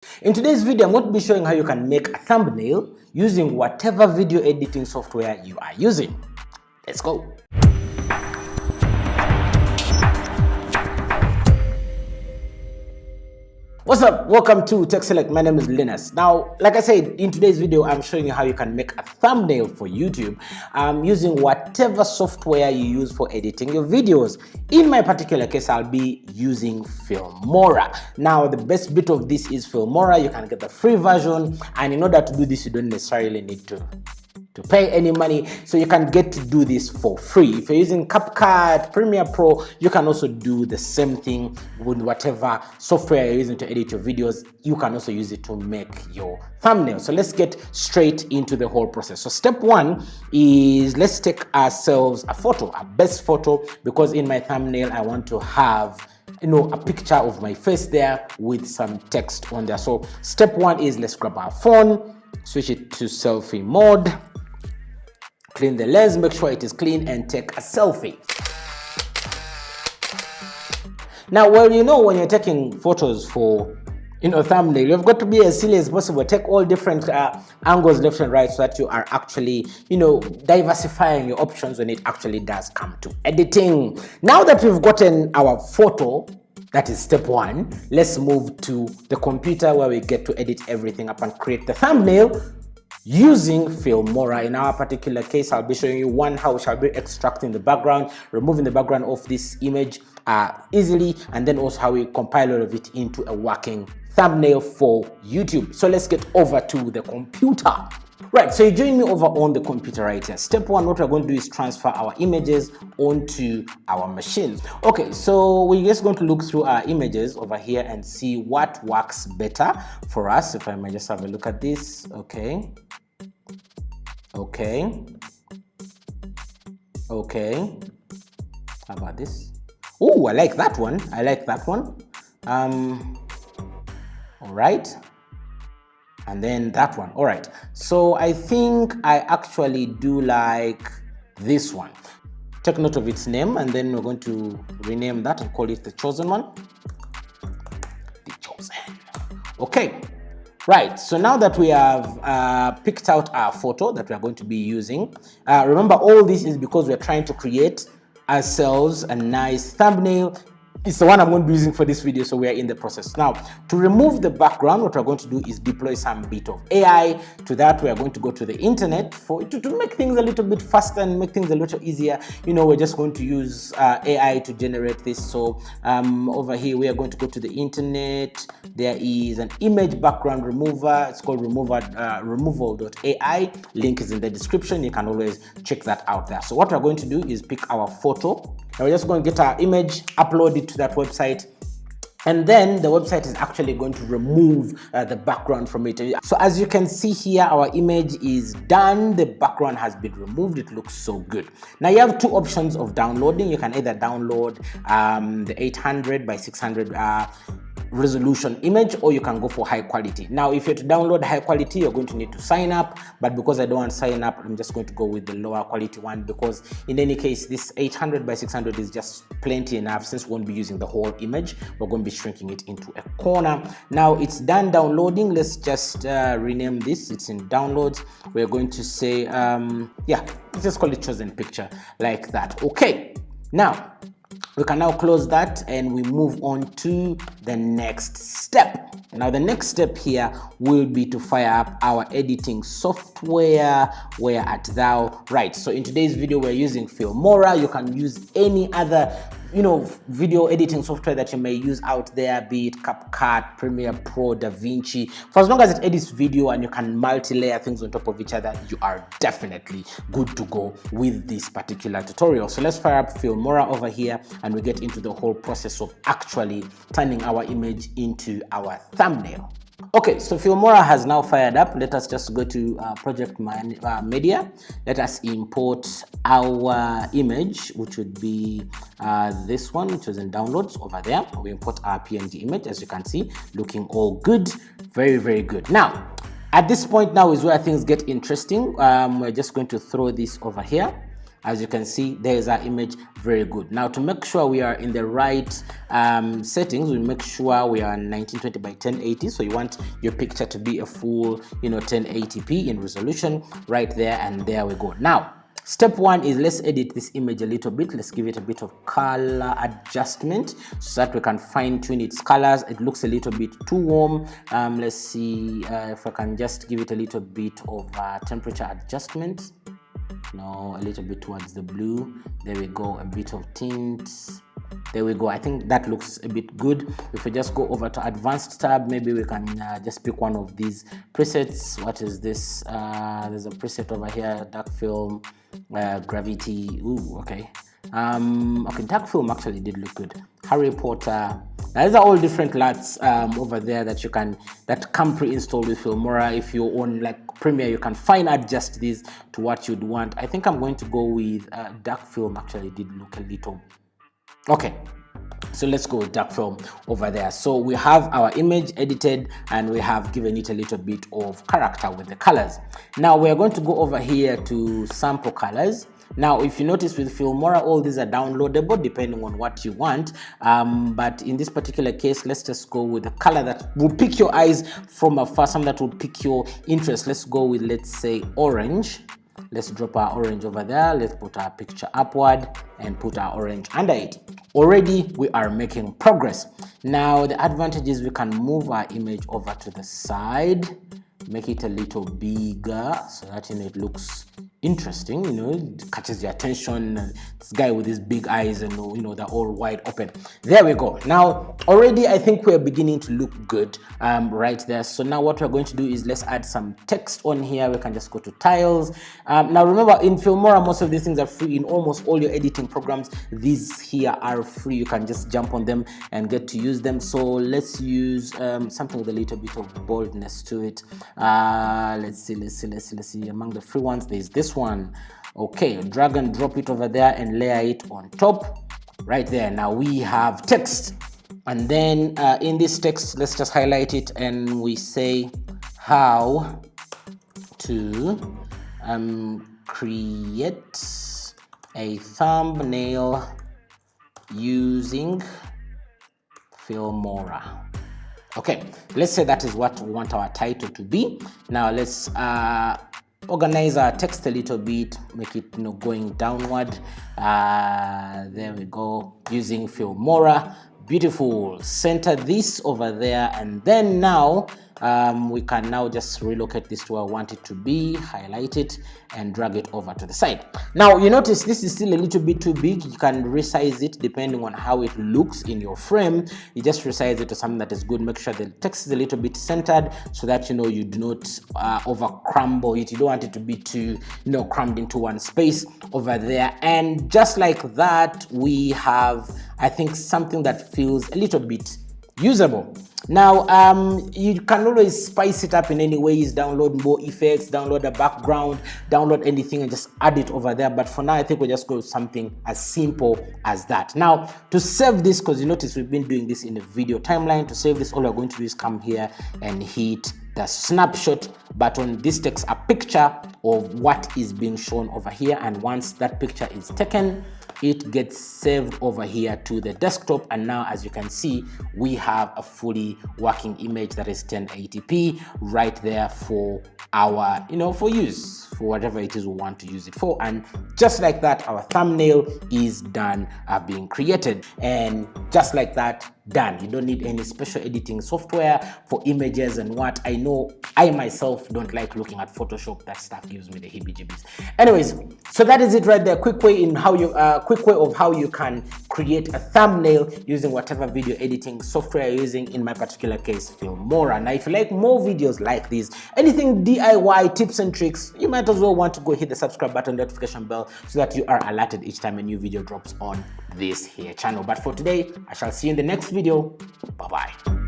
In today's video, I'm going to be showing how you can make a thumbnail using whatever video editing software you are using. Let's go. What's up? Welcome to Tech Select. My name is Linus. Now, like I said, in today's video, I'm showing you how you can make a thumbnail for YouTube using whatever software you use for editing your videos. In my particular case, I'll be using Filmora. Now, the best bit of this is Filmora. You can get the free version, and in order to do this, you don't necessarily need to pay any money, so you can get to do this for free. If you're using CapCut, Premiere Pro, you can also do the same thing with whatever software you're using to edit your videos. You can also use it to make your thumbnail. So let's get straight into the whole process. So step one is let's take ourselves a photo, a best photo, because in my thumbnail I want to have a picture of my face there with some text on there. So step one is let's grab our phone, switch it to selfie mode, clean the lens, make sure it is clean, and take a selfie. Now, well, when you're taking photos for thumbnail, you've got to be as silly as possible. Take all different angles left and right so that you are actually diversifying your options when it actually does come to editing. Now that we've gotten our photo, that is step one, let's move to the computer where we get to edit everything up and create the thumbnail using Filmora. In our particular case, I'll be showing you how we shall be extracting the background, removing the background of this image easily, and then also how we compile all of it into a working thumbnail for YouTube. So let's get over to the computer. Right, so you join me over on the computer right here. Step one, what we're going to do is transfer our images onto our machine. Okay, so we're just going to look through our images over here and see what works better for us. If I may just have a look at this. Okay. How about this? Oh, I like that one. All right. And then that one. All right, so I think I actually do like this one. Take note of its name, and then we're going to rename that and call it the chosen one. The chosen. Okay, right, so now that we have picked out our photo that we are going to be using, remember all this is because we're trying to create ourselves a nice thumbnail. It's the one I'm going to be using for this video, so we are in the process. Now, to remove the background, what we're going to do is deploy some bit of AI. To that, we are going to go to the internet to make things a little bit faster and make things a little easier. We're just going to use AI to generate this. So over here, we are going to go to the internet. There is an image background remover. It's called removal.ai. Link is in the description. You can always check that out there. So what we're going to do is pick our photo. Now we're just going to get our image, upload it to that website, and then the website is actually going to remove the background from it. So as you can see here, our image is done. The background has been removed. It looks so good. Now you have two options of downloading. You can either download the 800 by 600 resolution image, or you can go for high quality. Now if you're to download high quality, you're going to need to sign up, but because I don't want to sign up, I'm just going to go with the lower quality one, because in any case this 800 by 600 is just plenty enough. Since we won't be using the whole image, we're going to be shrinking it into a corner. Now it's done downloading. Let's just rename this. It's in downloads. We're going to say let's just call it chosen picture, like that. Okay, now we can now close that and we move on to the next step. Now the next step here will be to fire up our editing software. Where art thou? Right, so in today's video we're using Filmora. You can use any other video editing software that you may use out there, be it CapCut, Premiere Pro, DaVinci. For as long as it edits video and you can multi-layer things on top of each other, you are definitely good to go with this particular tutorial. So let's fire up Filmora over here and we get into the whole process of actually turning our image into our thumbnail. Okay, so Filmora has now fired up. Let us just go to project media. Let us import our image, which would be this one, which is in downloads over there. We import our PNG image, as you can see, looking all good. Very, very good. Now, at this point now is where things get interesting. We're just going to throw this over here. As you can see, there is our image. Very good. Now, to make sure we are in the right settings, we make sure we are 1920 by 1080. So you want your picture to be a full 1080p in resolution right there, and there we go. Now, step one is let's edit this image a little bit. Let's give it a bit of color adjustment so that we can fine tune its colors. It looks a little bit too warm. Let's see if I can just give it a little bit of temperature adjustment. No, a little bit towards the blue. There we go. A bit of tints. There we go. I think that looks a bit good. If we just go over to advanced tab, maybe we can just pick one of these presets. What is this? There's a preset over here, dark film, gravity. Ooh, okay. Okay, dark film actually did look good. Harry Potter. Now, these are all different LUTs over there that that come pre-installed with Filmora. If you own like Premiere, you can fine adjust these to what you'd want. I think I'm going to go with dark film. Actually did look a little okay. So let's go with dark film over there. So we have our image edited and we have given it a little bit of character with the colors. Now we're going to go over here to sample colors. Now, if you notice with Filmora, all these are downloadable depending on what you want. But in this particular case, let's just go with a color that will pick your eyes from afar, something that will pick your interest. Let's go with, let's say, orange. Let's drop our orange over there. Let's put our picture upward and put our orange under it. Already, we are making progress. Now, the advantage is we can move our image over to the side, make it a little bigger so that it looks interesting, it catches your attention. This guy with his big eyes and they're all wide open. There we go. Now already I think we're beginning to look good right there. So now what we're going to do is let's add some text on here. We can just go to tiles. Now remember, in Filmora most of these things are free. In almost all your editing programs, these here are free. You can just jump on them and get to use them. So let's use something with a little bit of boldness to it. Let's see. Among the free ones, there's this one. Okay, drag and drop it over there and layer it on top right there. Now we have text, and then in this text, let's just highlight it and we say how to create a thumbnail using Filmora. Okay, let's say that is what we want our title to be. Now let's organize our text a little bit, make it going downward. There we go, using Filmora. Beautiful. Center this over there, and then now we can now just relocate this to where I want it to be, highlight it and drag it over to the side. Now you notice this is still a little bit too big. You can resize it depending on how it looks in your frame. You just resize it to something that is good. Make sure the text is a little bit centered so that you do not over crumble it. You don't want it to be too crammed into one space over there. And just like that, we have, I think, something that feels a little bit usable. Now you can always spice it up in any ways, download more effects, download a background, download anything and just add it over there. But for now, I think we'll just go with something as simple as that. Now to save this, because you notice we've been doing this in the video timeline, to save this, all we're going to do is come here and hit the snapshot button. This takes a picture of what is being shown over here, and once that picture is taken, it gets saved over here to the desktop. And now, as you can see, we have a fully working image that is 1080p right there for our, for use, for whatever it is we want to use it for. And just like that, our thumbnail is done being created. And just like that, done. You don't need any special editing software for images and what. I know I myself don't like looking at Photoshop. That stuff gives me the heebie-jeebies. Anyways, so that is it right there. Quick way of how you can create a thumbnail using whatever video editing software you're using. In my particular case, Filmora. Now, if you like more videos like this, anything DIY tips and tricks, you might as well want to go hit the subscribe button, notification bell, so that you are alerted each time a new video drops on this here channel. But for today, I shall see you in the next video. Bye bye.